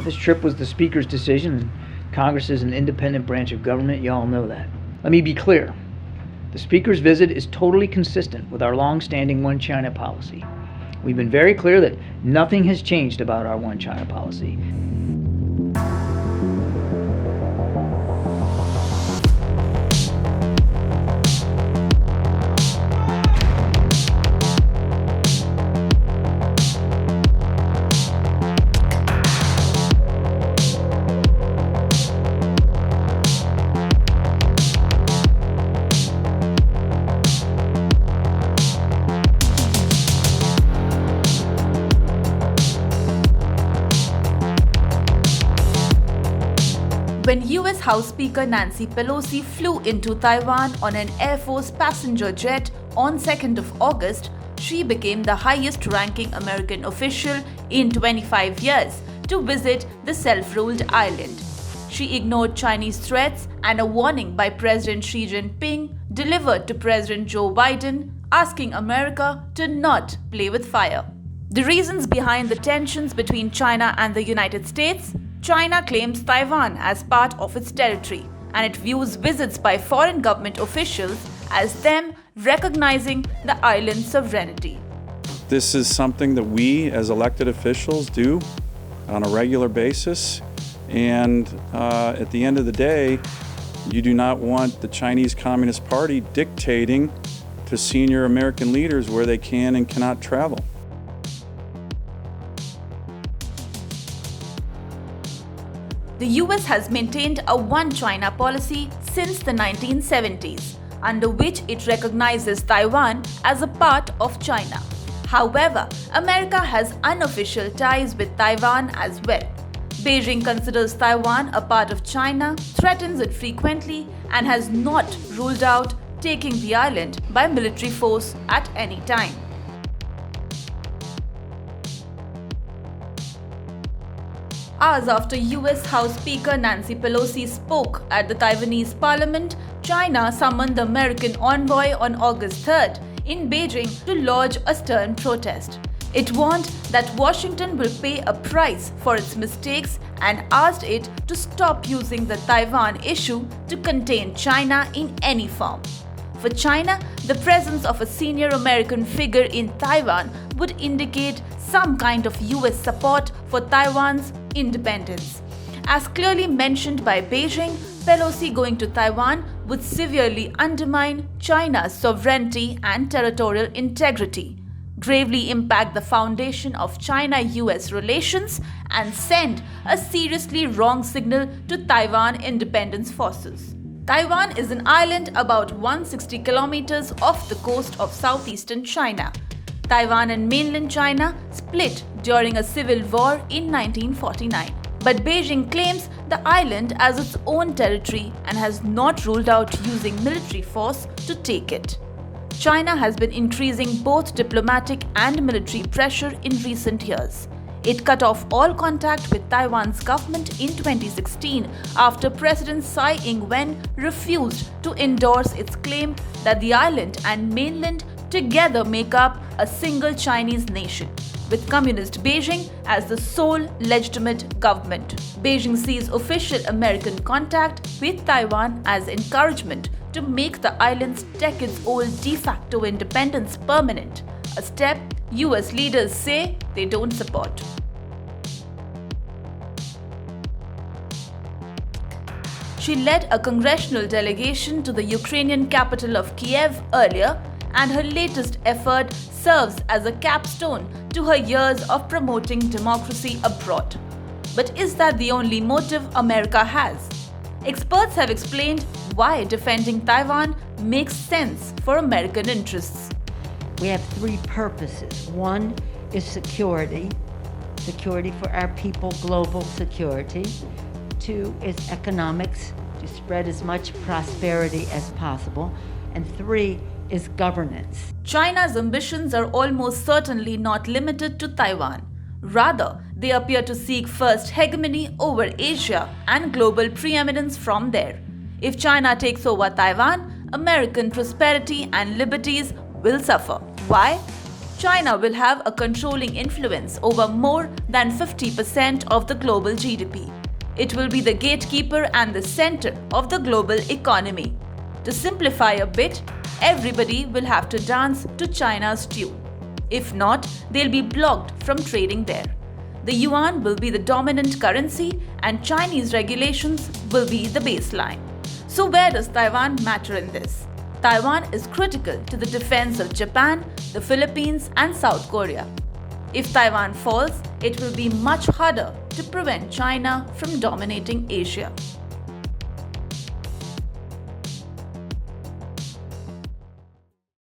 This trip was the Speaker's decision, and Congress is an independent branch of government. You all know that. Let me be clear. The Speaker's visit is totally consistent with our long-standing One China policy. We've been very clear that nothing has changed about our One China policy. When US House Speaker Nancy Pelosi flew into Taiwan on an Air Force passenger jet on 2nd of August, she became the highest-ranking American official in 25 years to visit the self-ruled island. She ignored Chinese threats and a warning by President Xi Jinping delivered to President Joe Biden, asking America to not play with fire. The reasons behind the tensions between China and the United States: China claims Taiwan as part of its territory, and it views visits by foreign government officials as them recognizing the island's sovereignty. This is something that we as elected officials do on a regular basis, and at the end of the day, you do not want the Chinese Communist Party dictating to senior American leaders where they can and cannot travel. The US has maintained a One China policy since the 1970s, under which it recognizes Taiwan as a part of China. However, America has unofficial ties with Taiwan as well. Beijing considers Taiwan a part of China, threatens it frequently, and has not ruled out taking the island by military force at any time. Hours after US House Speaker Nancy Pelosi spoke at the Taiwanese parliament, China summoned the American envoy on August 3rd in Beijing to lodge a stern protest. It warned that Washington will pay a price for its mistakes and asked it to stop using the Taiwan issue to contain China in any form. For China, the presence of a senior American figure in Taiwan would indicate some kind of US support for Taiwan's independence. As clearly mentioned by Beijing, Pelosi going to Taiwan would severely undermine China's sovereignty and territorial integrity, gravely impact the foundation of China-US relations, and send a seriously wrong signal to Taiwan independence forces. Taiwan is an island about 160 kilometers off the coast of southeastern China. Taiwan and mainland China split during a civil war in 1949. But Beijing claims the island as its own territory and has not ruled out using military force to take it. China has been increasing both diplomatic and military pressure in recent years. It cut off all contact with Taiwan's government in 2016 after President Tsai Ing-wen refused to endorse its claim that the island and mainland together make up a single Chinese nation, with communist Beijing as the sole legitimate government. Beijing sees official American contact with Taiwan as encouragement to make the island's decades-old de facto independence permanent, a step US leaders say they don't support. She led a congressional delegation to the Ukrainian capital of Kiev earlier, and her latest effort serves as a capstone to her years of promoting democracy abroad. But is that the only motive America has? Experts have explained why defending Taiwan makes sense for American interests. We have three purposes. One is security for our people, global security. Two is economics, to spread as much prosperity as possible. And three is governance. China's ambitions are almost certainly not limited to Taiwan. Rather, they appear to seek first hegemony over Asia and global preeminence from there. If China takes over Taiwan, American prosperity and liberties will suffer. Why? China will have a controlling influence over more than 50% of the global GDP. It will be the gatekeeper and the center of the global economy. To simplify a bit, everybody will have to dance to China's tune. If not, they'll be blocked from trading there. The yuan will be the dominant currency and Chinese regulations will be the baseline. So where does Taiwan matter in this? Taiwan is critical to the defense of Japan, the Philippines and South Korea. If Taiwan falls, it will be much harder to prevent China from dominating Asia.